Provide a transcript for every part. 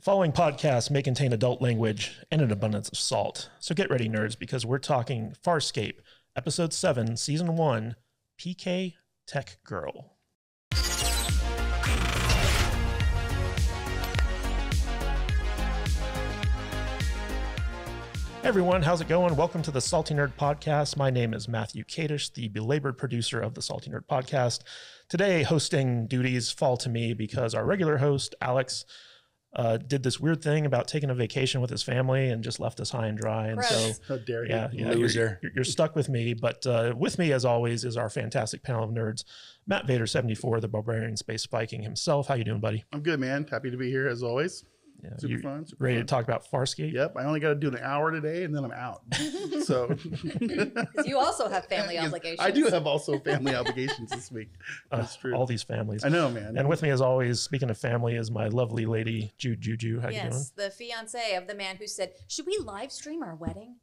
The following podcast may contain adult language and an abundance of salt. So get ready, nerds, because we're talking Farscape, Episode 7, Season 1, PK Tech Girl. Hey everyone, how's it going? Welcome to the Salty Nerd Podcast. My name is Matthew Kadish, the belabored producer of the Salty Nerd Podcast. Today, hosting duties fall to me because our regular host, Alex, did this weird thing about taking a vacation with his family and just left us high and dry. And so, how dare you, loser. You're stuck with me. But with me, as always, is our fantastic panel of nerds, Matt Vader 74, the barbarian space Viking himself. How you doing, buddy? I'm good, man. Happy to be here as always. Yeah, super fun. Ready to talk about Farscape? Yep. I only got to do an hour today, and then I'm out. So you also have family obligations. I do have also family obligations this week. That's true. All these families. I know, man. And with me, as always, speaking of family, is my lovely lady Juju. How you doing? Yes, the fiance of the man who said, "Should we live stream our wedding?"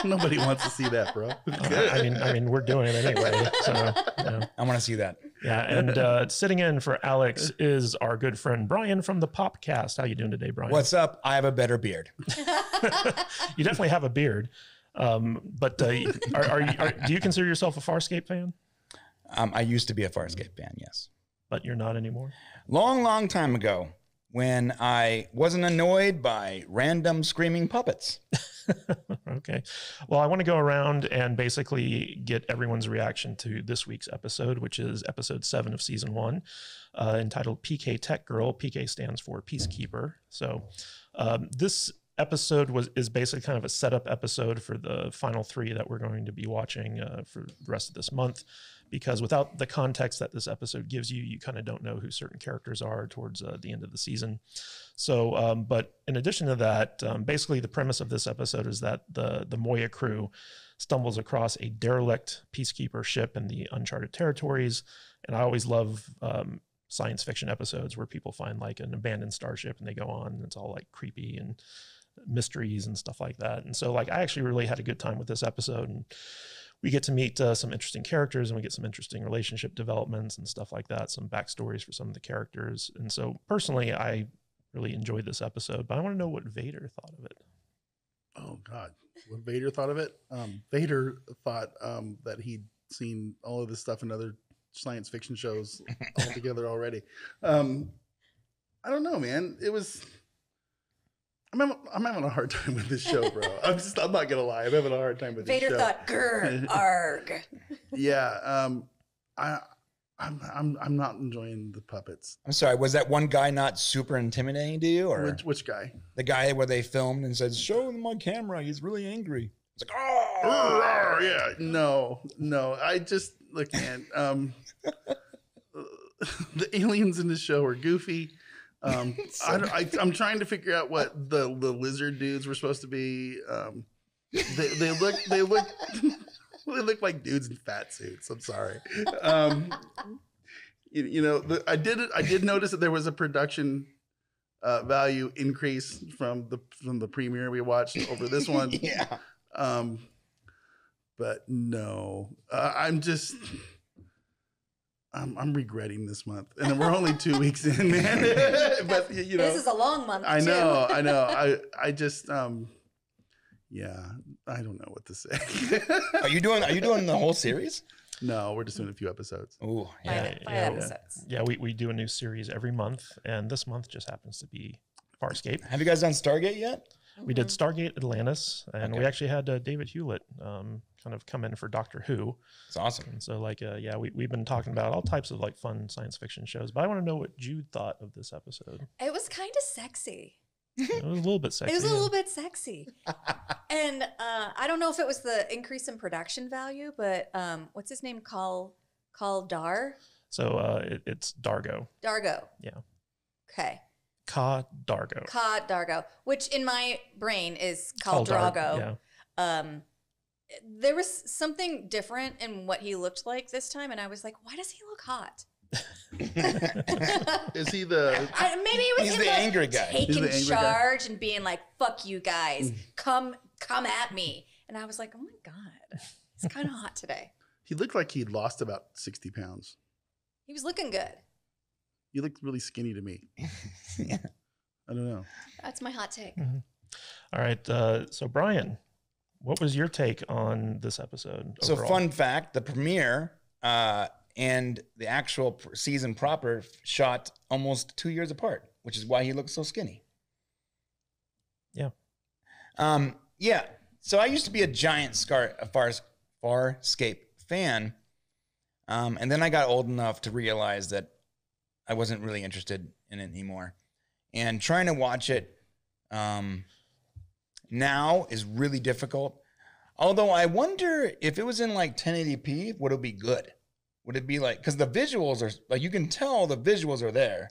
Nobody wants to see that, bro. I mean, we're doing it anyway. So yeah. I want to see that. Yeah, and sitting in for Alex is our good friend Brian from the Popcast. How you doing today, Brian? What's up? I have a better beard. You definitely have a beard, but do you consider yourself a Farscape fan? I used to be a Farscape fan, yes, but you're not anymore. Long time ago, when I wasn't annoyed by random screaming puppets. Okay. Well, I want to go around and basically get everyone's reaction to this week's episode, which is episode 7 of season 1, entitled PK Tech Girl. PK stands for Peacekeeper. So this episode is basically kind of a setup episode for the final 3 that we're going to be watching for the rest of this month. Because without the context that this episode gives you, you kind of don't know who certain characters are towards the end of the season. So, but in addition to that, basically the premise of this episode is that the Moya crew stumbles across a derelict Peacekeeper ship in the uncharted territories. And I always love science fiction episodes where people find like an abandoned starship and they go on and it's all like creepy and mysteries and stuff like that. And so like I actually really had a good time with this episode, and we get to meet some interesting characters, and we get some interesting relationship developments and stuff like that, some backstories for some of the characters. And so personally, I really enjoyed this episode, but I want to know what Vader thought of it. Oh, God. What Vader thought of it? Vader thought that he'd seen all of this stuff in other science fiction shows altogether already. I don't know, man. It was... I'm having a hard time with this show, bro. I'm not gonna lie. I'm having a hard time with this show. Vader thought, "Grr, arg." Yeah. I'm not enjoying the puppets. I'm sorry. Was that one guy not super intimidating to you, or which guy? The guy where they filmed and said, "Show him on camera. He's really angry." It's like, oh, yeah. No. I just look, man. The aliens in this show are goofy. I'm trying to figure out what the lizard dudes were supposed to be. They look like dudes in fat suits. I'm sorry. I did notice that there was a production value increase from the premiere we watched over this one. Yeah. But no, I'm regretting this month, and we're only 2 weeks in, man. But this is a long month. I know. I just, yeah, I don't know what to say. Are you doing the whole series? No, we're just doing a few episodes. Oh, Five episodes. Yeah, we do a new series every month, and this month just happens to be Farscape. Have you guys done Stargate yet? We did Stargate Atlantis, and we actually had David Hewlett kind of come in for Doctor Who. It's awesome. And so we've been talking about all types of like fun science fiction shows, but I want to know what Jude thought of this episode. It was kind of sexy. It was a little bit sexy. It was a little bit sexy. And I don't know if it was the increase in production value, but what's his name? Call Dar? So it's Dargo. Dargo. Yeah. Okay. Ka Dargo. Ka Dargo, which in my brain is Khal Drogo. Yeah. There was something different in what he looked like this time, and I was like, why does he look hot? Is he the... maybe it was He's him the like angry guy. taking charge and being like, fuck you guys, come at me. And I was like, oh my God, he's kind of hot today. He looked like he'd lost about 60 pounds. He was looking good. He looked really skinny to me. Yeah. I don't know. That's my hot take. All right. So Brian, what was your take on this episode? So overall? fun fact, the premiere and the actual season proper shot almost 2 years apart, which is why he looks so skinny. Yeah. Yeah. So I used to be a giant Farscape fan. And then I got old enough to realize that I wasn't really interested in it anymore. And trying to watch it now is really difficult. Although I wonder if it was in like 1080p, would it be good? Would it be like, because the visuals are like, you can tell the visuals are there,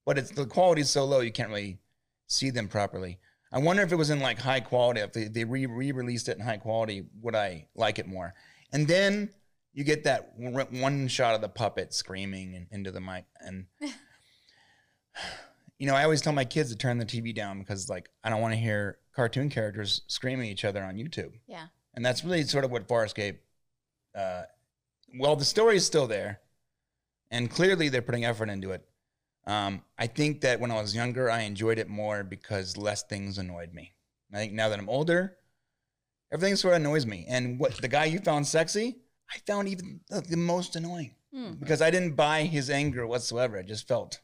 but it's the quality is so low you can't really see them properly. I wonder if it was in like high quality, if they re-released it in high quality, would I like it more? And then you get that one shot of the puppet screaming into the mic. And, you know, I always tell my kids to turn the TV down because, like, I don't want to hear cartoon characters screaming at each other on YouTube. Yeah. And that's really sort of what Farscape, well, the story is still there. And clearly they're putting effort into it. I think that when I was younger, I enjoyed it more because less things annoyed me. I think now that I'm older, everything sort of annoys me. And what the guy you found sexy, I found even the most annoying because I didn't buy his anger whatsoever. It just felt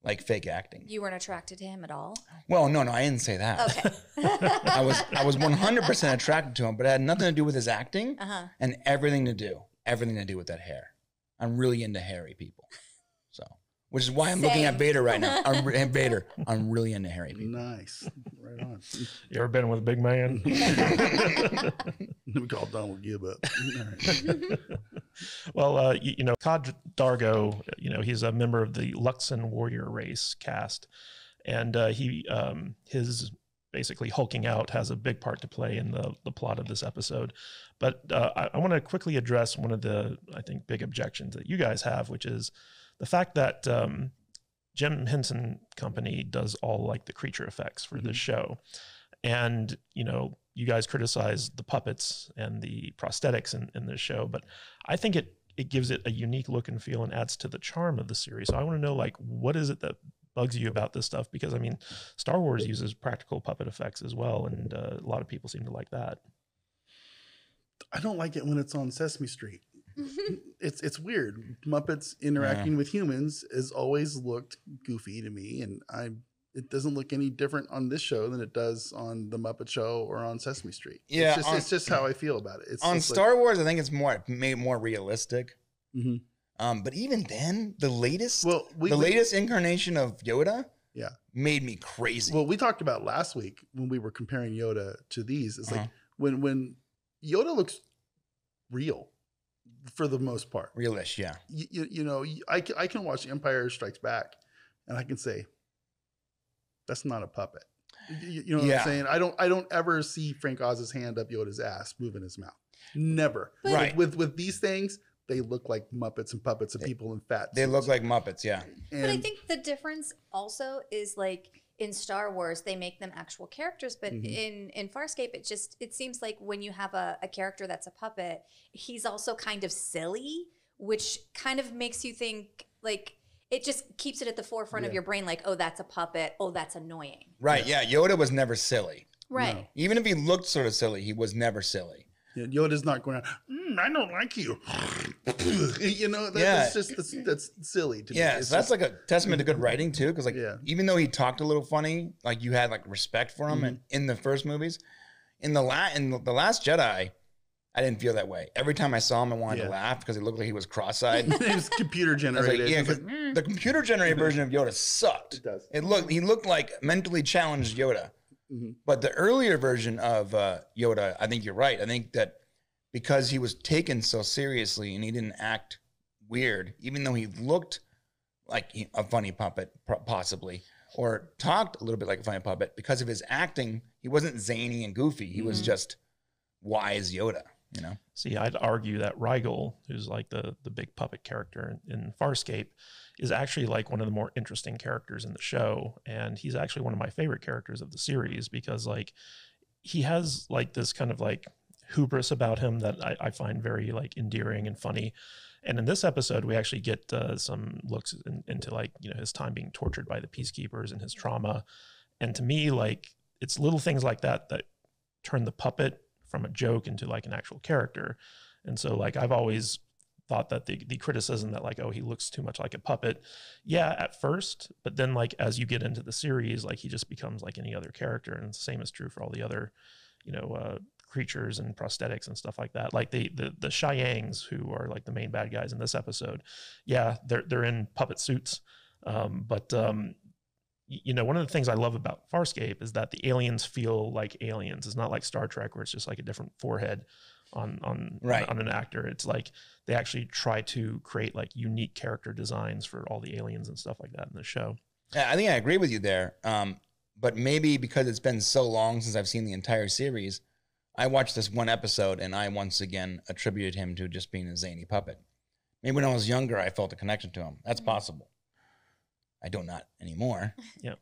like fake acting. You weren't attracted to him at all? Well, no, I didn't say that. Okay. I was 100% attracted to him, but it had nothing to do with his acting and everything to do with that hair. I'm really into hairy people. So, which is why I'm looking at Vader right now. I'm really into hairy people. Nice. Right on. You ever been with a big man? We call Donald Gibb up. All right. Well, you know, Cod Dargo, you know, he's a member of the Luxon warrior race caste. And his basically hulking out has a big part to play in the plot of this episode. But I want to quickly address one of the, I think, big objections that you guys have, which is the fact that Jim Henson Company does all like the creature effects for this show. And, you know, you guys criticize the puppets and the prosthetics in this show, but I think it gives it a unique look and feel and adds to the charm of the series. So I want to know, like, what is it that bugs you about this stuff? Because, I mean, Star Wars uses practical puppet effects as well, and a lot of people seem to like that. I don't like it when it's on Sesame Street. It's weird. Muppets interacting with humans has always looked goofy to me, and it doesn't look any different on this show than it does on the Muppet Show or on Sesame Street. Yeah, it's just how I feel about it. It's on Star Wars, I think it's made more realistic. But even then, the latest incarnation of Yoda, made me crazy. Well, we talked about last week when we were comparing Yoda to these. It's like when Yoda looks real for the most part. Realish, yeah. You know, I can watch Empire Strikes Back, and I can say that's not a puppet. You know what I'm saying? I don't ever see Frank Oz's hand up Yoda's ass moving his mouth. Never. But right. With these things, they look like Muppets and puppets and people in fat suits. They look like Muppets, yeah. But I think the difference also is, like, in Star Wars, they make them actual characters, but in Farscape, it seems like when you have a character that's a puppet, he's also kind of silly, which kind of makes you think, like, it just keeps it at the forefront of your brain, like, oh, that's a puppet, oh, that's annoying. Right, yeah. Yoda was never silly. Right. No. Even if he looked sort of silly, he was never silly. Yeah, Yoda's not going around, I don't like you. You know, that's silly to me. Yeah, so that's like a testament to good writing too, because like even though he talked a little funny, like you had like respect for him and in the first movies. In the Last Jedi, I didn't feel that way. Every time I saw him, I wanted to laugh because it looked like he was cross-eyed. It was computer generated. The computer generated version of Yoda sucked. It does. He looked like mentally challenged Yoda. But the earlier version of Yoda, I think you're right. I think that because he was taken so seriously and he didn't act weird, even though he looked like a funny puppet, possibly, or talked a little bit like a funny puppet, because of his acting, he wasn't zany and goofy. He was just wise Yoda, you know? See, I'd argue that Rigel, who's like the big puppet character in Farscape, is actually like one of the more interesting characters in the show. And he's actually one of my favorite characters of the series because like he has like this kind of like hubris about him that I find very like endearing and funny. And in this episode, we actually get some looks into like, you know, his time being tortured by the Peacekeepers and his trauma. And to me, like, it's little things like that that turn the puppet from a joke into like an actual character. And so like, I've always thought that the criticism that like, oh, he looks too much like a puppet. Yeah, at first, but then like, as you get into the series, like he just becomes like any other character. And the same is true for all the other, you know, creatures and prosthetics and stuff like that. Like the Sheyangs, who are like the main bad guys in this episode. Yeah, they're in puppet suits. You know, one of the things I love about Farscape is that the aliens feel like aliens. It's not like Star Trek where it's just like a different forehead on an actor. It's like they actually try to create like unique character designs for all the aliens and stuff like that in the show. Yeah, I think I agree with you there. But maybe because it's been so long since I've seen the entire series, I watched this one episode and I once again attributed him to just being a zany puppet. Maybe when I was younger, I felt a connection to him. That's possible. I do not anymore. Yeah.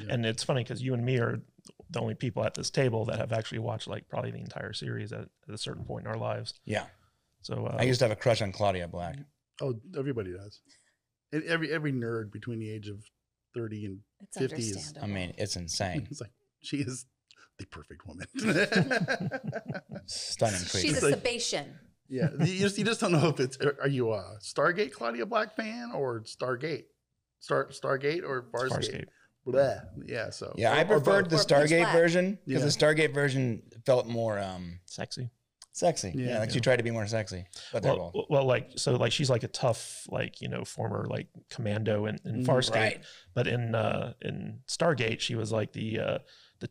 And it's funny because you and me are the only people at this table that have actually watched like probably the entire series at a certain point in our lives. Yeah. So I used to have a crush on Claudia Black. Oh, everybody does. And every nerd between the age of 30 and 50 is. I mean, it's insane. It's like she is the perfect woman. Stunning creature. She's a Sebastian. Yeah, you just don't know if it's. Are you a Stargate Claudia Black fan or Stargate? Stargate or Farscape? Blah. Yeah, so yeah, I preferred the Stargate version because the Stargate version felt more sexy. Yeah, like she tried to be more sexy. But well, like so, like she's like a tough, like, you know, former like commando in Farscape, right. But in Stargate, she was like the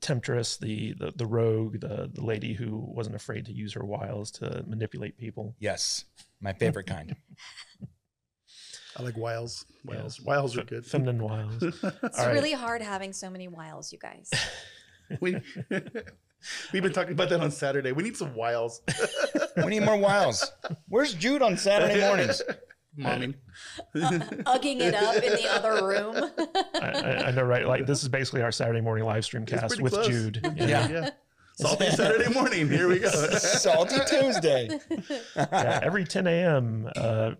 temptress, the rogue, the lady who wasn't afraid to use her wiles to manipulate people. Yes, my favorite kind. I like wiles. Yes. Wiles are good. Feminine wiles. It's really hard having so many wiles, you guys. We've been talking about that on Saturday. We need some wiles. We need more wiles. Where's Jude on Saturday mornings? Momming. Ugging it up in the other room. I know, right? Like this is basically our Saturday morning live stream cast with close. Jude. Yeah. Salty Saturday morning. Here we go. Salty Tuesday. Yeah, every 10 a.m.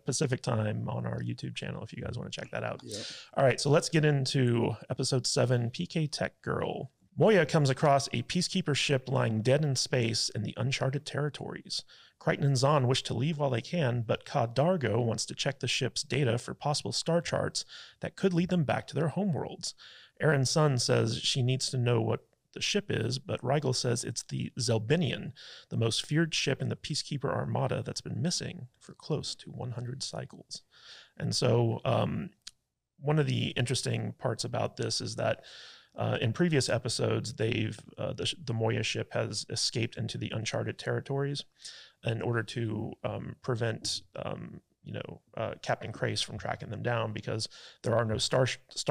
Pacific time on our YouTube channel if you guys want to check that out. Yeah. All right, so let's get into episode 7, PK Tech Girl. Moya comes across a Peacekeeper ship lying dead in space in the uncharted territories. Crichton and Zahn wish to leave while they can, but Ka Dargo wants to check the ship's data for possible star charts that could lead them back to their homeworlds. Aeryn's son says she needs to know what the ship is, but Rigel says it's the Zelbinian, the most feared ship in the Peacekeeper armada that's been missing for close to 100 cycles. And so one of the interesting parts about this is that in previous episodes, the Moya ship has escaped into the uncharted territories in order to prevent Captain Crais from tracking them down because there are no star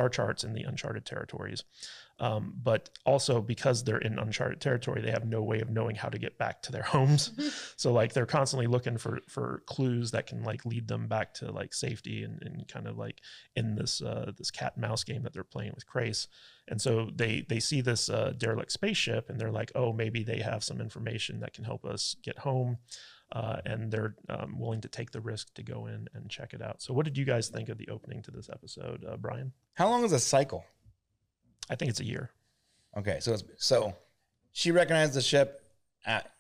charts in the uncharted territories. But also because they're in uncharted territory, they have no way of knowing how to get back to their homes. So like they're constantly looking for clues that can like lead them back to like safety and kind of like in this cat and mouse game that they're playing with Crais. And so they see this derelict spaceship and they're like, oh, maybe they have some information that can help us get home. And they're willing to take the risk to go in and check it out. So what did you guys think of the opening to this episode, Brian? How long is a cycle? I think it's a year. Okay, so she recognized the ship,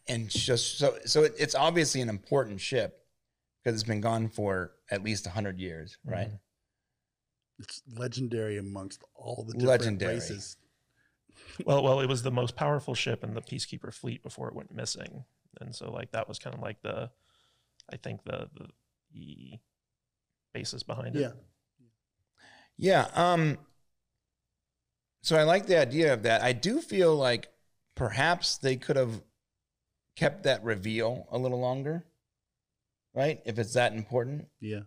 and just so it's obviously an important ship because it's been gone for at least 100 years, right? Mm-hmm. It's legendary amongst all the different races. Well, it was the most powerful ship in the Peacekeeper fleet before it went missing, and so like that was kind of like the basis behind it. Yeah. So I like the idea of that. I do feel like perhaps they could have kept that reveal a little longer, right? If it's that important. Yeah.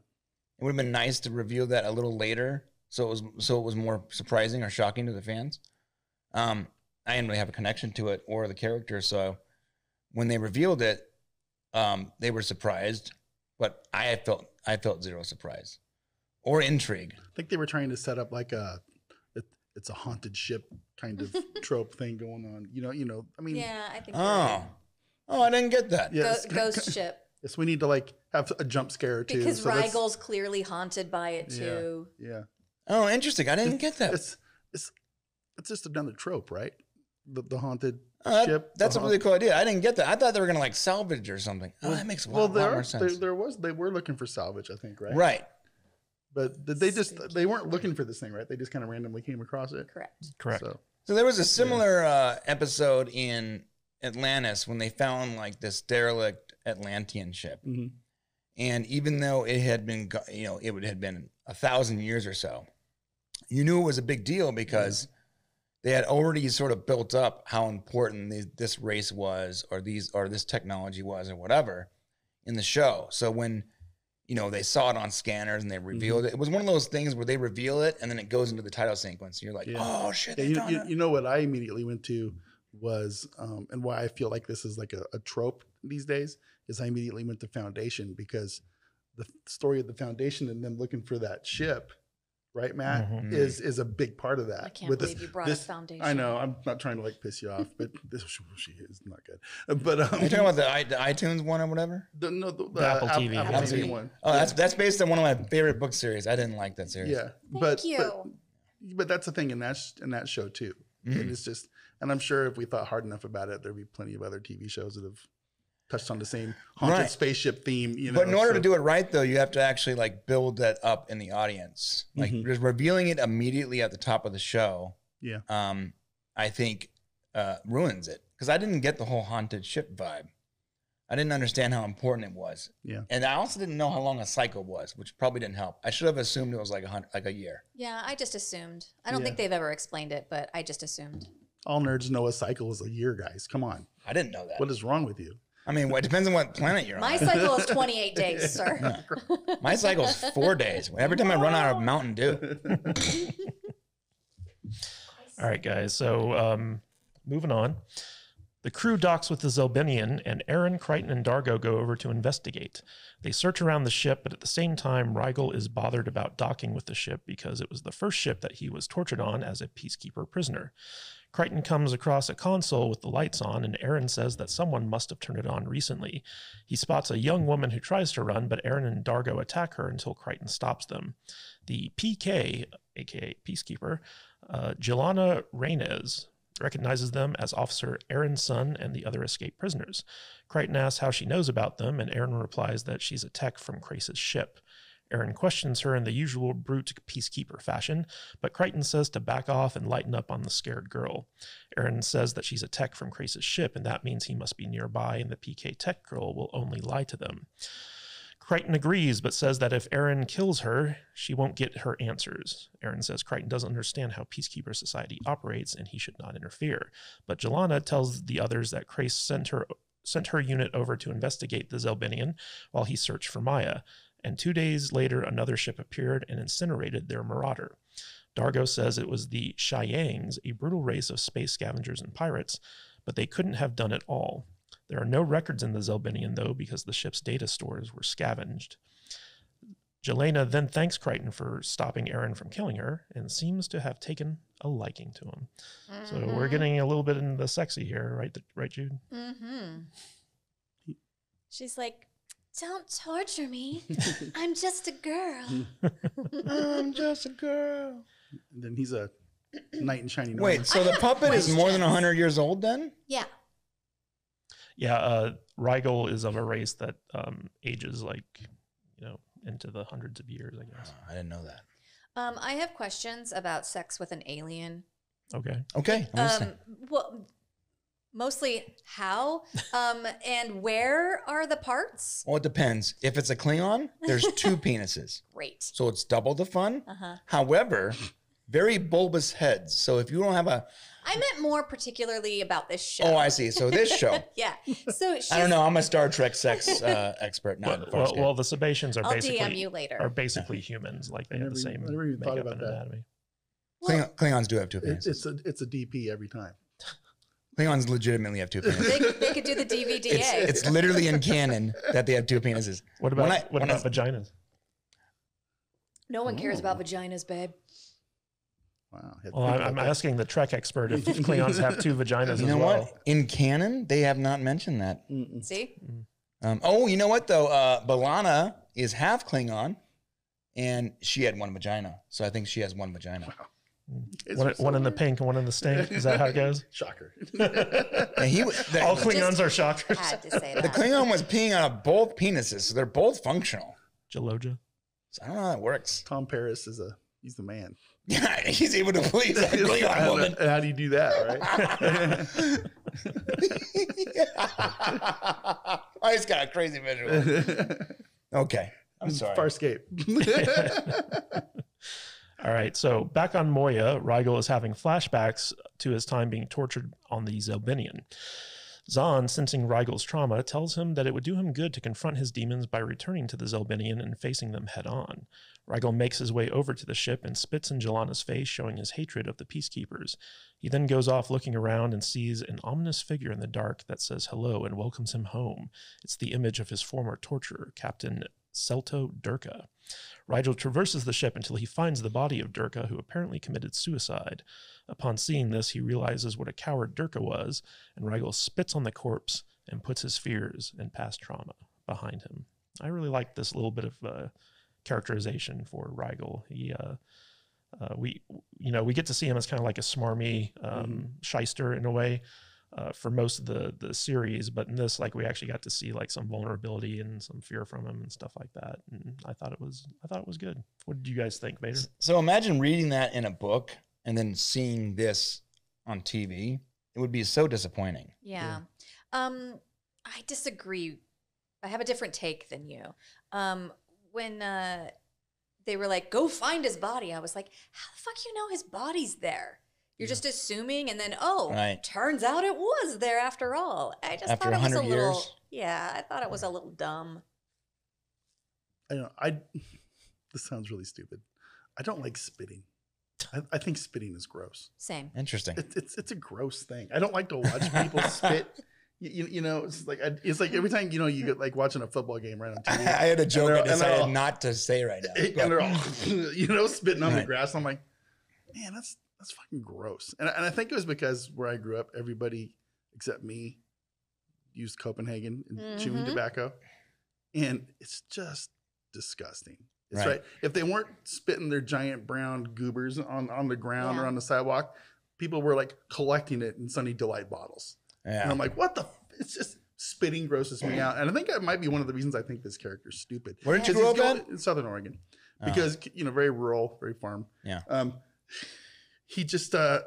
It would have been nice to reveal that a little later so it was more surprising or shocking to the fans. I didn't really have a connection to it or the character, so when they revealed it, they were surprised, but I felt zero surprise or intrigue. I think they were trying to set up like it's a haunted ship kind of trope thing going on. You know, I mean. Yeah, I think. Oh, I didn't get that. Yes. Ghost ship. Yes, we need to like have a jump scare or two. Because so Rygel's clearly haunted by it too. Yeah. Oh, interesting. I didn't get that. It's just another trope, right? The haunted ship. That's a really cool idea. I didn't get that. I thought they were gonna like salvage or something. Oh, that makes a lot more sense. They were looking for salvage, I think, right? Right. But they weren't looking for this thing, right? They just kind of randomly came across it. Correct. So there was a similar episode in Atlantis when they found like this derelict Atlantean ship, and even though it had been, it had been 1,000 years or so, you knew it was a big deal because they had already sort of built up how important this race was, or this technology was, or whatever, in the show. So when they saw it on scanners and they revealed it. It was one of those things where they reveal it and then it goes into the title sequence. You're like, oh shit! You know what I immediately went to was, and why I feel like this is like a trope these days is I immediately went to Foundation, because the story of the Foundation and them looking for that ship, right, Matt, is a big part of that. I can't believe you brought up Foundation. I know, I'm not trying to like piss you off, but she is not good. But are you talking about the iTunes one or whatever? The Apple TV. Apple TV one. Oh, that's based on one of my favorite book series. I didn't like that series. Yeah, Thank you. But that's the thing in that show too. And it's just, and I'm sure if we thought hard enough about it, there'd be plenty of other TV shows that have touched on the same haunted spaceship theme. But in order to do it right, though, you have to actually like build that up in the audience. Like just revealing it immediately at the top of the show. Yeah. I think ruins it, because I didn't get the whole haunted ship vibe. I didn't understand how important it was. Yeah. And I also didn't know how long a cycle was, which probably didn't help. I should have assumed it was like a year. Yeah, I just assumed. I don't think they've ever explained it, but I just assumed. All nerds know a cycle is a year, guys. Come on. I didn't know that. What is wrong with you? I mean, it depends on what planet you're on. My cycle is 28 days, sir. My cycle is 4 days. Every time I run out of Mountain Dew. All right, guys. So moving on. The crew docks with the Zelbinian, and Aeryn, Crichton, and Dargo go over to investigate. They search around the ship, but at the same time, Rigel is bothered about docking with the ship because it was the first ship that he was tortured on as a Peacekeeper prisoner. Crichton comes across a console with the lights on, and Aeryn says that someone must have turned it on recently. He spots a young woman who tries to run, but Aeryn and Dargo attack her until Crichton stops them. The PK, aka Peacekeeper, Gilina Reynes, recognizes them as Officer Aeryn's son and the other escaped prisoners. Crichton asks how she knows about them, and Aeryn replies that she's a tech from Crais' ship. Aeryn questions her in the usual brute Peacekeeper fashion, but Crichton says to back off and lighten up on the scared girl. Aeryn says that she's a tech from Crais' ship, and that means he must be nearby, and the PK tech girl will only lie to them. Crichton agrees, but says that if Aeryn kills her, she won't get her answers. Aeryn says Crichton doesn't understand how Peacekeeper society operates, and he should not interfere. But Gilina tells the others that Crais sent her unit over to investigate the Zelbinian while he searched for Moya. And 2 days later, another ship appeared and incinerated their marauder. Dargo says it was the Sheyangs, a brutal race of space scavengers and pirates, but they couldn't have done it all. There are no records in the Zelbinian, though, because the ship's data stores were scavenged. Gilina then thanks Crichton for stopping Aeryn from killing her and seems to have taken a liking to him. So we're getting a little bit into the sexy here, right, Jude? She's like, don't torture me. I'm just a girl. I'm just a girl. And then he's a knight in shining armor. Wait, so the puppet is more than 100 years old then? Yeah. Yeah, Rigel is of a race that ages into the hundreds of years, I guess. I didn't know that. I have questions about sex with an alien. Okay. I'm listening. Well, mostly how and where are the parts? Well, it depends. If it's a Klingon, there's 2 penises. Great. So it's double the fun. However, very bulbous heads. So if you don't have a... I meant more particularly about this show. Oh, I see. So this show. Yeah. So I don't know. I'm a Star Trek sex expert, not well, the Sebastians are I'll basically DM you later. Are basically humans. Like they have the same I never even thought makeup about and that. anatomy. Klingons do have 2 penises. It's a DP every time. Klingons legitimately have 2 penises. They could do the DVDA. It's literally in canon that they have 2 penises. What about vaginas? No one cares about vaginas, babe. Wow. Well, I'm asking the Trek expert if Klingons have 2 vaginas You as know well. what? In canon, they have not mentioned that. See? Oh, you know what though? B'Elanna is half Klingon, and she had one vagina, so I think she has one vagina. Wow. One in the pink and one in the stink. Is that how it goes? Shocker. And All Klingons are shockers. Had to say that. the Klingon was peeing out of both penises, so they're both functional. Jaloja. So I don't know how that works. Tom Paris he's the man. Yeah, he's able to please that Klingon woman. How do you do that, right? I just got a crazy visual. Okay, I'm sorry. Farscape. All right, so back on Moya, Rigel is having flashbacks to his time being tortured on the Zelbinian. Zahn, sensing Rigel's trauma, tells him that it would do him good to confront his demons by returning to the Zelbinian and facing them head-on. Rigel makes his way over to the ship and spits in Gilina's face, showing his hatred of the Peacekeepers. He then goes off looking around and sees an ominous figure in the dark that says hello and welcomes him home. It's the image of his former torturer, Captain Celto Durka. Rigel traverses the ship until he finds the body of Durka, who apparently committed suicide. Upon seeing this, he realizes what a coward Durka was, and Rigel spits on the corpse and puts his fears and past trauma behind him. I really like this little bit of characterization for Rigel. We get to see him as kind of like a smarmy shyster in a way. For most of the series, but in this, like, we actually got to see like some vulnerability and some fear from him and stuff like that. And I thought it was good. What did you guys think, Vader? So imagine reading that in a book and then seeing this on TV. It would be so disappointing. Yeah. I disagree. I have a different take than you. When they were like, go find his body, I was like, how the fuck you know his body's there? You're just assuming, and then, turns out it was there after all. I just After thought it was 100 a little, years? yeah, I thought it was a little dumb. I don't. This sounds really stupid. I don't like spitting. I think spitting is gross. Same. Interesting. It's a gross thing. I don't like to watch people spit. You know, it's like every time you get like watching a football game right on TV. I had a joke I decided all, not to say right now. And they're all spitting on the grass. I'm like, man, that's fucking gross. And I think it was because where I grew up, everybody except me used Copenhagen and chewing tobacco, and it's just disgusting. It's right. If they weren't spitting their giant brown goobers on the ground or on the sidewalk, people were like collecting it in Sunny Delight bottles. Yeah. And I'm like, what the? It's just spitting grosses me out. And I think that might be one of the reasons I think this character's stupid. Where did you grow up at? In Southern Oregon, because very rural, very farm. Yeah. He just I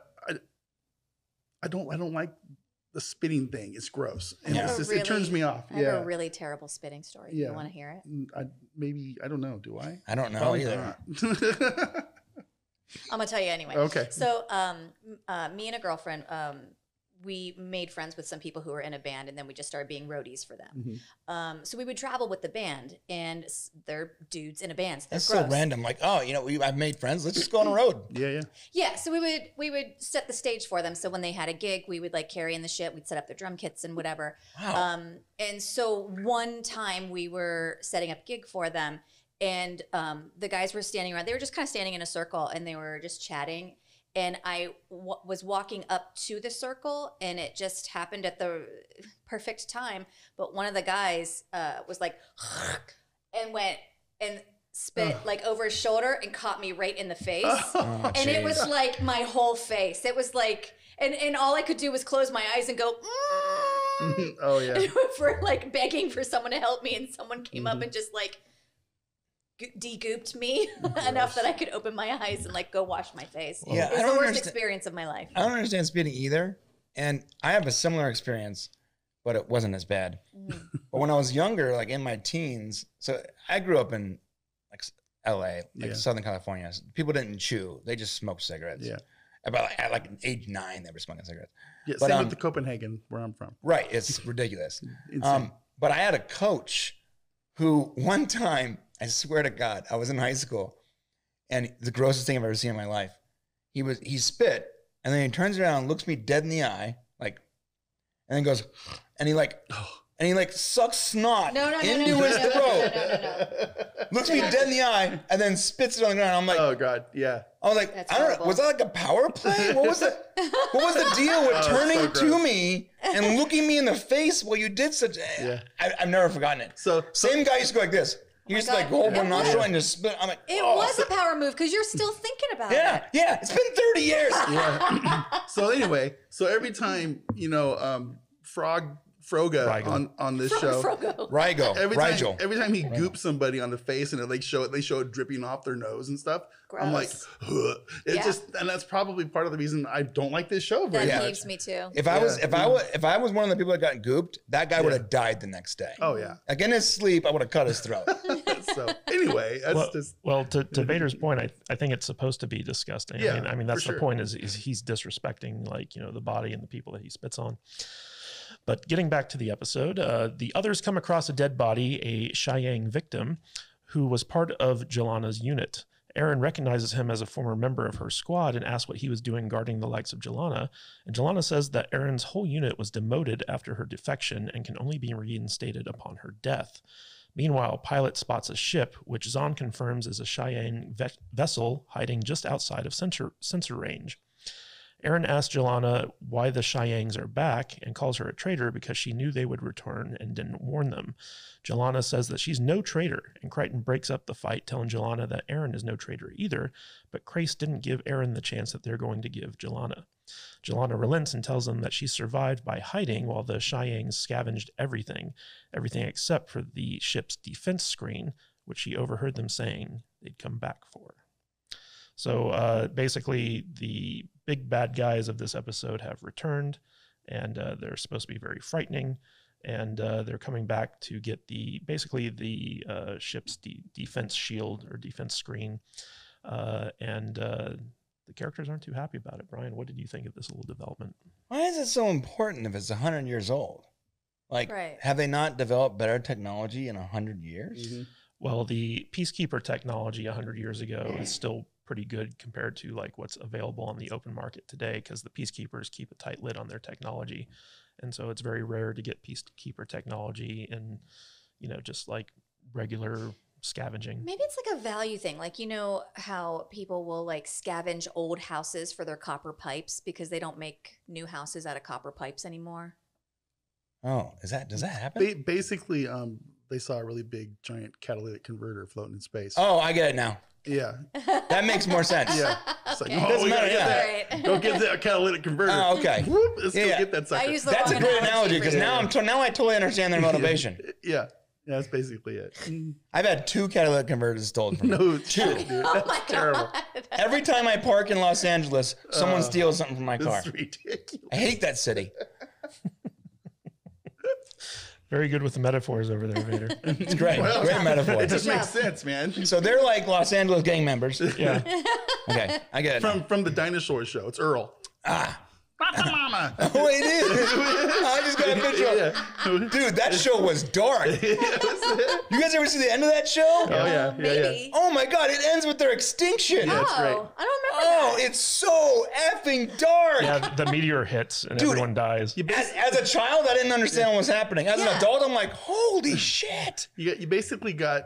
don't like the spitting thing. It's gross. And it turns me off. I have a really terrible spitting story. Yeah. You want to hear it? I don't know. Do I? I don't know Probably either. I'm gonna tell you anyway. Okay. So me and a girlfriend, we made friends with some people who were in a band, and then we just started being roadies for them. So we would travel with the band, and they're dudes in a band. So that's gross. so random. Like, I've made friends. Let's just go on a road. Yeah. So we would set the stage for them. So when they had a gig, we would like carry in the shit. We'd set up their drum kits and whatever. Wow. And so one time we were setting up a gig for them, and the guys were standing around. They were just kind of standing in a circle, and they were just chatting. And I was walking up to the circle, and it just happened at the perfect time. But one of the guys was like, and went and spit like over his shoulder and caught me right in the face. And it was like my whole face. It was like, and all I could do was close my eyes and go, oh yeah, for like begging for someone to help me. And someone came up and just like de-gooped me enough that I could open my eyes and like go wash my face. Yeah, it was the worst experience of my life. I don't understand spitting either, and I have a similar experience, but it wasn't as bad. But when I was younger, like in my teens, so I grew up in like LA, like Southern California. People didn't chew; they just smoked cigarettes. Yeah, at like age 9, they were smoking cigarettes. Yeah, same with the Copenhagen where I'm from. Right, it's ridiculous. But I had a coach who one time, I swear to God, I was in high school, and the grossest thing I've ever seen in my life. He spit, and then he turns around and looks me dead in the eye, like, and then goes, and he like and he like sucks snot No, into his throat, looks me dead in the eye, and then spits it on the ground. I'm like, Oh God, yeah. I was like, That's I don't know, horrible. was that like a power play? What was the deal with turning so to gross. me and looking me in the face while you did such? Yeah. I've never forgotten it. So Same guy used to go like this. He used to like God. hold one It nostril was- and just spit. I'm like, It oh. was a power move because you're still thinking about it. Yeah. It's been 30 years. yeah. So anyway, so every time Froga Rygo. on this show. Frogo. Rygo. Every time he goops somebody on the face and they show it dripping off their nose and stuff. I'm like, Gross. "Ugh." And that's probably part of the reason I don't like this show very That much. leaves me too. If I was one of the people that got gooped, that guy would have died the next day. Oh yeah. Like in his sleep, I would have cut his throat. So anyway, that's Well, to Vader's point, I think it's supposed to be disgusting. Yeah, I mean that's for the sure. point is he's disrespecting the body and the people that he spits on. But getting back to the episode, the others come across a dead body, a Sheyang victim, who was part of Gilina's unit. Aeryn recognizes him as a former member of her squad and asks what he was doing guarding the likes of Gilina. And Gilina says that Aeryn's whole unit was demoted after her defection and can only be reinstated upon her death. Meanwhile, Pilot spots a ship, which Zahn confirms is a Sheyang vessel hiding just outside of sensor range. Aeryn asks Gilina why the Sheyangs are back and calls her a traitor because she knew they would return and didn't warn them. Gilina says that she's no traitor, and Crichton breaks up the fight, telling Gilina that Aeryn is no traitor either, but Crais didn't give Aeryn the chance that they're going to give Gilina. Gilina relents and tells them that she survived by hiding while the Sheyangs scavenged everything except for the ship's defense screen, which she overheard them saying they'd come back for. So basically, the big bad guys of this episode have returned, and they're supposed to be very frightening. And they're coming back to get the ship's defense shield or defense screen. And the characters aren't too happy about it. Brian, what did you think of this little development? Why is it so important if it's 100 years old? Like, Right. have they not developed better technology in 100 years? Mhm. Well, the Peacekeeper technology 100 years ago is still pretty good compared to like what's available on the open market today, because the Peacekeepers keep a tight lid on their technology. And so it's very rare to get Peacekeeper technology in, just like regular scavenging. Maybe it's like a value thing. Like, how people will like scavenge old houses for their copper pipes because they don't make new houses out of copper pipes anymore. Oh, does that happen? Basically, they saw a really big, giant catalytic converter floating in space. Oh, I get it now. Yeah. That makes more sense. Yeah. It's like, Okay. oh, Doesn't we gotta matter, get yeah. that. Right. Go get that catalytic converter. Oh, okay. Whoop, let's Yeah. go get that sucker. I use the That's a wrong great analogy because for now that. now I totally understand their motivation. Yeah. Yeah, that's basically it. I've had 2 catalytic converters stolen from me. No shit, dude. Oh That's my terrible. God. Every time I park in Los Angeles, someone steals something from my car. This is ridiculous. I hate that city. Very good with the metaphors over there, Vader. It's great. Well, Great metaphor. It just Good makes job. sense, man. So they're like Los Angeles gang members. Yeah. Okay, I get it. now. From the dinosaur show. It's Earl. Mama. Oh, it is. I just got a picture of Dude, that show was dark. You guys ever see the end of that show? Oh yeah, Maybe. Oh my God, it ends with their extinction. Yeah, it's great. I don't remember Oh, that. it's so effing dark. Yeah, the meteor hits and Dude, everyone dies. As a child, I didn't understand what was happening. As an Yeah. adult, I'm like, holy shit. You basically got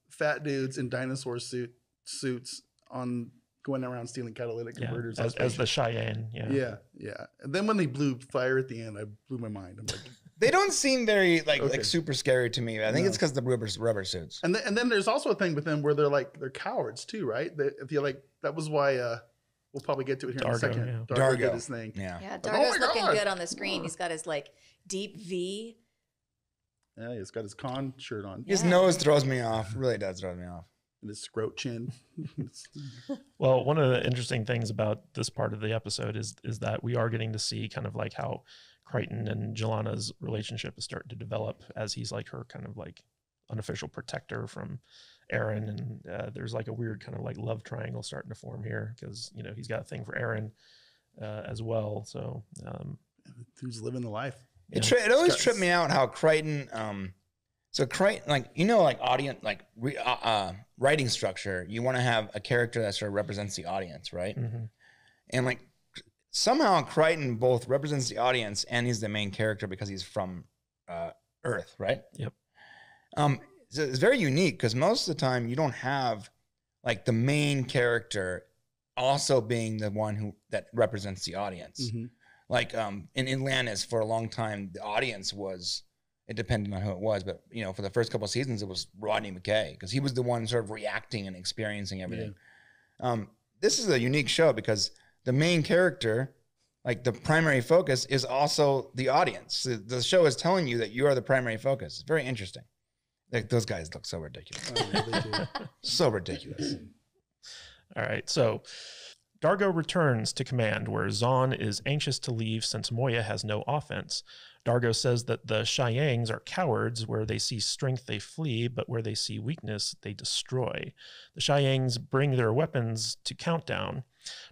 fat dudes in dinosaur suits on going around stealing catalytic Yeah, converters. as the Cheyenne. Yeah. Yeah. And then when they blew fire at the end, I blew my mind. I'm like, They don't seem very like Okay. super scary to me. I think No. it's because the rubber suits. and then there's also a thing with them where they're cowards too, right? If you like, that was why we'll probably get to it here in a Dargo, second. yeah. Dargo Dargo. did his thing. Yeah. Yeah, Like, Dargo's oh my looking God. good on the screen. He's got his like deep V. Yeah, he's got his con shirt on His Yeah. nose throws me off. Really does throw me off. and his scrote chin. Well, one of the interesting things about this part of the episode is that we are getting to see kind of like how Crichton and Gilina's relationship is starting to develop as he's like her kind of like unofficial protector from Aeryn, and there's like a weird kind of like love triangle starting to form here because he's got a thing for Aeryn as well. So Who's living the life? It always tripped me out how Crichton. So Crichton, like audience, writing structure. You want to have a character that sort of represents the audience, right? mhm. And like somehow Crichton both represents the audience and he's the main character because he's from Earth, right? Yep. So it's very unique because most of the time you don't have like the main character also being the one that represents the audience. Mm-hmm. Like in Atlantis, for a long time, the audience was, it depended on who it was, but for the first couple of seasons, it was Rodney McKay because he was the one sort of reacting and experiencing everything. Yeah. This is a unique show because the main character, like the primary focus, is also the audience. The show is telling you that you are the primary focus. It's very interesting. Like those guys look so ridiculous. They do. So ridiculous. All right, so Dargo returns to command where Zahn is anxious to leave since Moya has no offense. Dargo says that the Sheyangs are cowards. Where they see strength, they flee, but where they see weakness, they destroy. The Sheyangs bring their weapons to Countdown.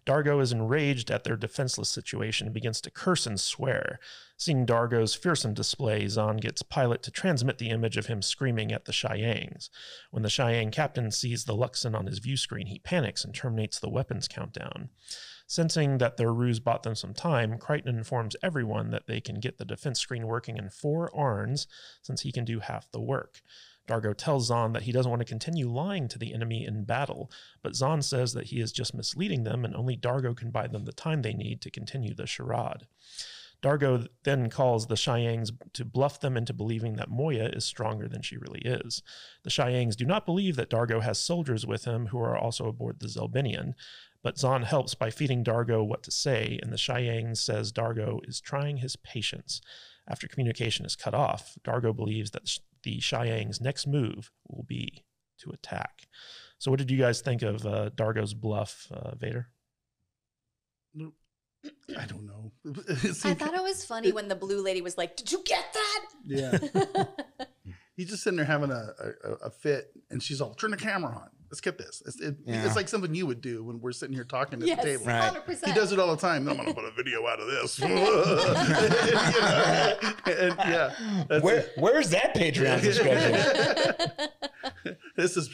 Dargo is enraged at their defenseless situation and begins to curse and swear. Seeing Dargo's fearsome display, Zahn gets Pilot to transmit the image of him screaming at the Sheyangs. When the Sheyang captain sees the Luxon on his view screen, he panics and terminates the weapons countdown. Sensing that their ruse bought them some time, Crichton informs everyone that they can get the defense screen working in 4 Arns since he can do half the work. Dargo tells Zahn that he doesn't want to continue lying to the enemy in battle, but Zahn says that he is just misleading them and only Dargo can buy them the time they need to continue the charade. Dargo then calls the Sheyangs to bluff them into believing that Moya is stronger than she really is. The Sheyangs do not believe that Dargo has soldiers with him who are also aboard the Zelbinian, but Zahn helps by feeding Dargo what to say, and the Sheyang says Dargo is trying his patience. After communication is cut off, Dargo believes that the Sheyang's next move will be to attack. So what did you guys think of Dargo's bluff, Vader? I don't know. I thought it was funny when the blue lady was like, "Did you get that?" Yeah. He's just sitting there having a fit, and she's all, "Turn the camera on. Let's get this." It's like something you would do when we're sitting here talking at the table. Right. 100%. He does it all the time. I'm going to put a video out of this. Where's that Patreon subscription? This is,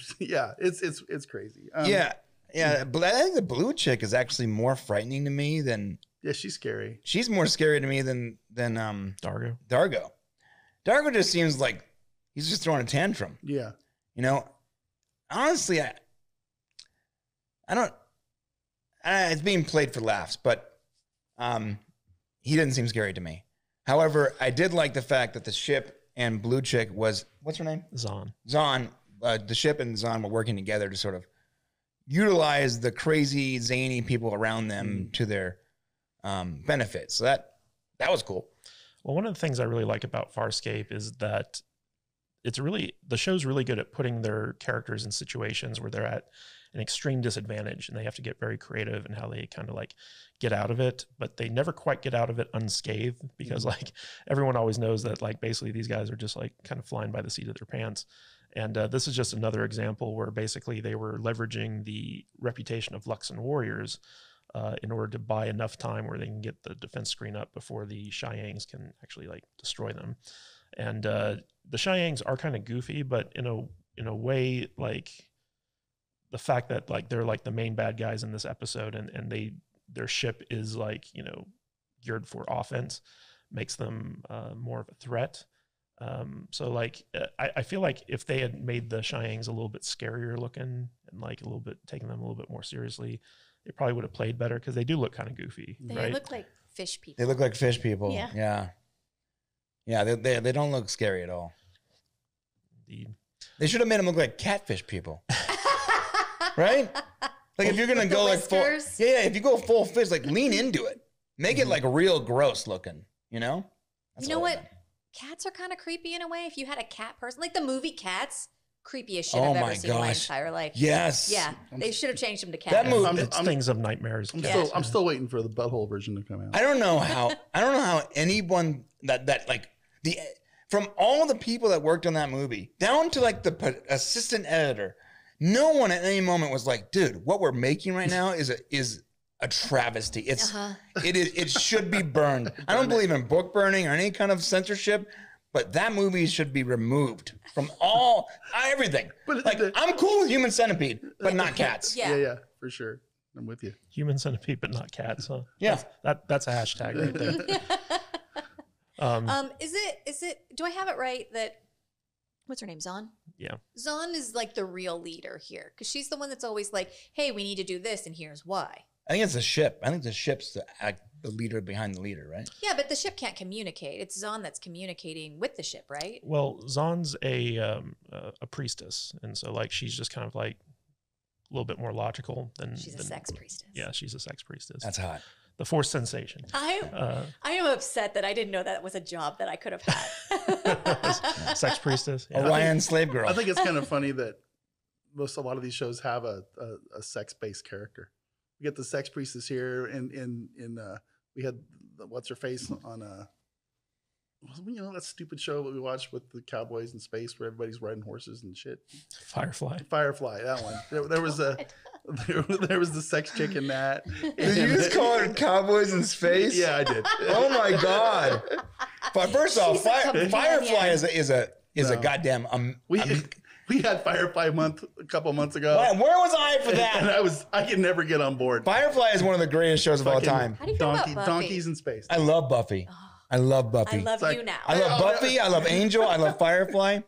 it's crazy. But I think the blue chick is actually more frightening to me than. Yeah, she's scary. She's more scary to me than Dargo. Dargo just seems like he's just throwing a tantrum. Yeah. Honestly, I don't. It's being played for laughs, but he didn't seem scary to me. However, I did like the fact that the ship and blue chick was, what's her name? Zahn. The ship and Zahn were working together to sort of utilize the crazy, zany people around them to their benefit. So that was cool. Well, one of the things I really like about Farscape is that the show's really good at putting their characters in situations where they're at an extreme disadvantage and they have to get very creative in how they kind of like get out of it, but they never quite get out of it unscathed because like everyone always knows that like basically these guys are just like kind of flying by the seat of their pants. And this is just another example where basically they were leveraging the reputation of Luxon warriors in order to buy enough time where they can get the defense screen up before the Sheyangs can actually like destroy them. And the Sheyangs are kind of goofy, but in a way, like the fact that like they're like the main bad guys in this episode, and their ship is like geared for offense, makes them more of a threat. So like I feel like if they had made the Sheyangs a little bit scarier looking and like a little bit taking them a little bit more seriously, they probably would have played better because they do look kind of goofy. They right? look like fish people. They look like fish people. Yeah. Yeah, they don't look scary at all. Indeed. They should have made them look like catfish people. Right? Like if you're going to go like full, if you go full fish, like lean into it. Make it like real gross looking, That's you know what? Cats are kind of creepy in a way. If you had a cat person, like the movie Cats, creepiest shit I've ever seen in my entire life. Yes. Yeah. They should have changed them to cats. That movie, It's things of nightmares. I'm still waiting for the butthole version to come out. I don't know how anyone that like from all the people that worked on that movie down to like the assistant editor, no one at any moment was like, dude, what we're making right now is a travesty. It should be burned. I don't believe in book burning or any kind of censorship, but that movie should be removed from everything. But like I'm cool with Human Centipede, but not cats. Yeah, for sure. I'm with you. Human centipede, but not cats, huh? Yeah. That's a hashtag right there. Is it? Do I have it right that what's her name? Zahn? Yeah. Zahn is like the real leader here because she's the one that's always like, "Hey, we need to do this, and here's why." I think it's the ship. I think the ship's the leader behind the leader, right? Yeah, but the ship can't communicate. It's Zahn that's communicating with the ship, right? Well, Zahn's a priestess, and so like she's just kind of like a little bit more logical than She's a sex priestess. Yeah, she's a sex priestess. That's hot. The Force sensation. I am upset that I didn't know that was a job that I could have had. Sex priestess. Yeah. Orion slave girl. I think it's kind of funny that a lot of these shows have a sex-based character. We get the sex priestess here, and we had what's her face on that stupid show that we watched with the cowboys in space where everybody's riding horses and shit. Firefly, that one. There was there was the sex chick in that. Did you just call it Cowboys in Space? Yeah, I did. Oh my god! But first off, Firefly is a No. goddamn. We had Firefly month a couple months ago. Where was I for And that? I could never get on board. Firefly is one of the greatest shows of all Fucking time. How do you feel about Buffy? Donkeys in space. I love Buffy. I love Buffy. I love like- you now. I love Buffy. I love Angel. I love Firefly.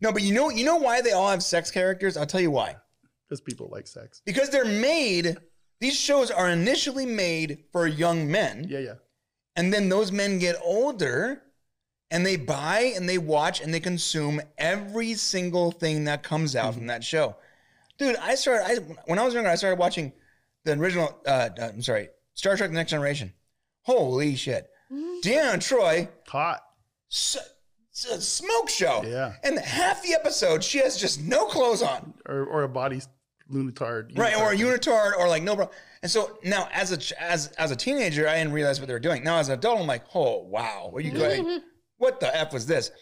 No, but you know why they all have sex characters? I'll tell you why. Because people like sex. Because they're made. These shows are initially made for young men, Yeah. and then those men get older, and they buy and they watch and they consume every single thing that comes out from that show. Dude, when I was younger, I started watching the original. Star Trek: The Next Generation. Holy shit, Deanna Troy. Hot. A smoke show. Yeah. And half the episode, she has just no clothes on. Or a body lunitard. Right. Or a unitard or like no bra. And so now as a teenager, I didn't realize what they were doing. Now as an adult, I'm like, oh, wow. What are you doing? What the F was this?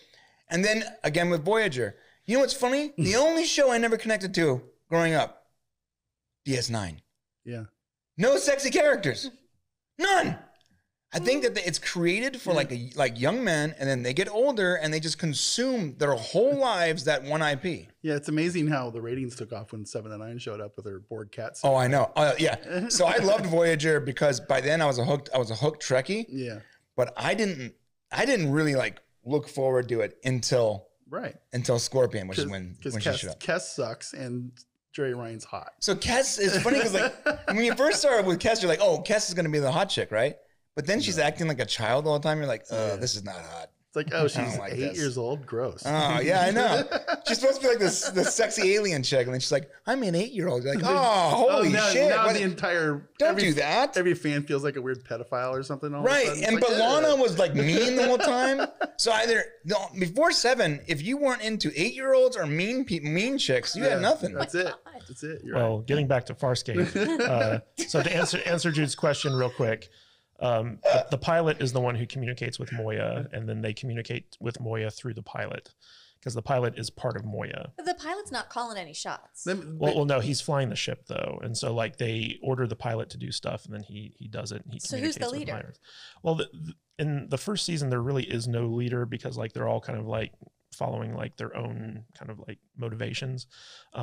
And then again with Voyager. You know what's funny? The only show I never connected to growing up, DS9. Yeah. No sexy characters. None. I think that it's created for like young men, and then they get older and they just consume their whole lives that one IP. Yeah, it's amazing how the ratings took off when 7 and 9 showed up with their bored cats. Oh, I know. Yeah. So I loved Voyager because by then I was a hooked Trekkie. Yeah. But I didn't really like look forward to it until Scorpion, which is when she showed up. Kes sucks and Jerry Ryan's hot. So Kes is funny because like when you first started with Kes, you're like, oh, Kes is gonna be the hot chick, right? But then she's acting like a child all the time. You're like, this is not hot. It's like, oh, she's like 8 this. years old. Gross. Oh, yeah, I know. She's supposed to be like this sexy alien chick. And then she's like, I'm an 8-year-old. You're like, oh, holy shit. Now What- the entire Don't do that. Every fan feels like a weird pedophile or something. All of a Right. sudden. And It's like, Lana was like mean the whole time. So before 7, if you weren't into 8-year-olds or mean chicks, you had nothing. That's it. That's it. You're Well, getting back to Farscape. So to answer Jude's question real quick, the pilot is the one who communicates with Moya, and then they communicate with Moya through the pilot, because the pilot is part of Moya. But the pilot's not calling any shots. Well, no, he's flying the ship though, and so like they order the pilot to do stuff, and then he does it. And he So who's the communicates with leader? pilots. Well, in the first season, there really is no leader because like they're all kind of like following like their own kind of like motivations,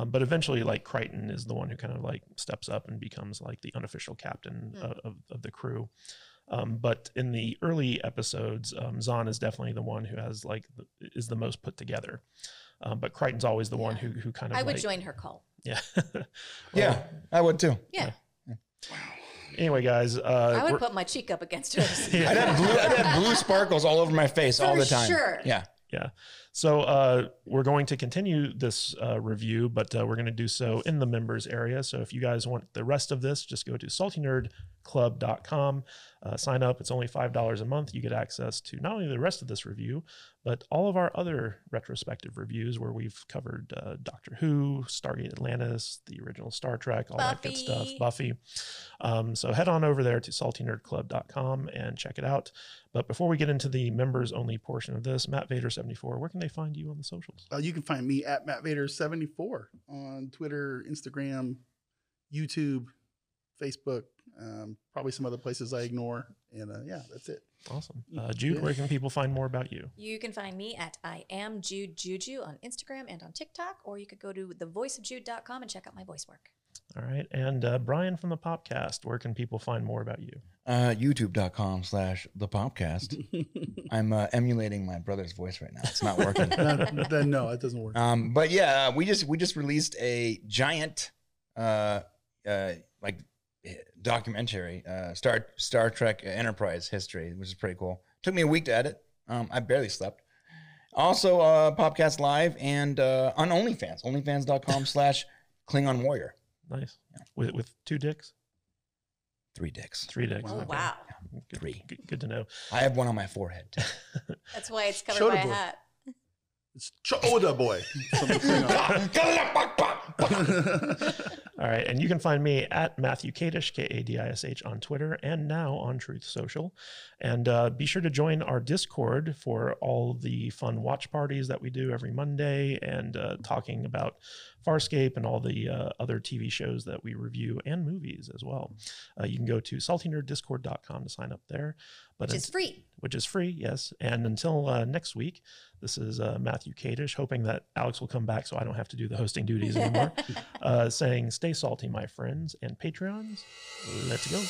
but eventually like Crichton is the one who kind of like steps up and becomes like the unofficial captain of the crew. But in the early episodes, Zahn is definitely the one who has like is the most put together. But Crichton's always the one who kind of I would join her cult. Yeah. Yeah, I would too. Yeah. Anyway, guys, I would put my cheek up against hers. I'd have blue sparkles all over my face all the time. sure. Yeah. Yeah. So we're going to continue this review, but we're going to do so in the members area. So if you guys want the rest of this, just go to saltynerdclub.com, sign up. It's only $5 a month. You get access to not only the rest of this review, but all of our other retrospective reviews where we've covered Doctor Who, Stargate Atlantis, the original Star Trek, all that good stuff, Buffy. So head on over there to saltynerdclub.com and check it out. But before we get into the members only portion of this, Matt Vader 74, where can they find you on the socials? You can find me at Matt Vader 74 on Twitter, Instagram, YouTube, Facebook, probably some other places I ignore. And yeah, that's it. Awesome. Jude, where can people find more about you? You can find me at I am Jude Juju on Instagram and on TikTok, or you could go to thevoiceofjude.com and check out my voice work. All right. And Brian from the Popcast, where can people find more about you? YouTube.com/thepopcast. I'm emulating my brother's voice right now. It's not working. Then no, it doesn't work. But yeah, we just released a giant like documentary, Star Trek Enterprise history, which is pretty cool. Took me a week to edit. I barely slept. Also, Popcast Live and on OnlyFans, onlyfans.com/Klingon Warrior. Nice. With 2 dicks? 3 dicks. 3 dicks. Oh, okay. wow. Good, 3. Good to know. I have one on my forehead too. That's why it's covered Shoulder by a boy. hat. It's Choda boy. From the Klingon. All right. And you can find me at Matthew Kadish, Kadish on Twitter, and now on Truth Social. And be sure to join our Discord for all the fun watch parties that we do every Monday and talking about Farscape and all the other TV shows that we review and movies as well. You can go to saltynerddiscord.com to sign up there. Which is free. Which is free, yes. And until next week, this is Matthew Kadish, hoping that Alex will come back so I don't have to do the hosting duties anymore, saying stay salty, my friends, and Patreons, let's go.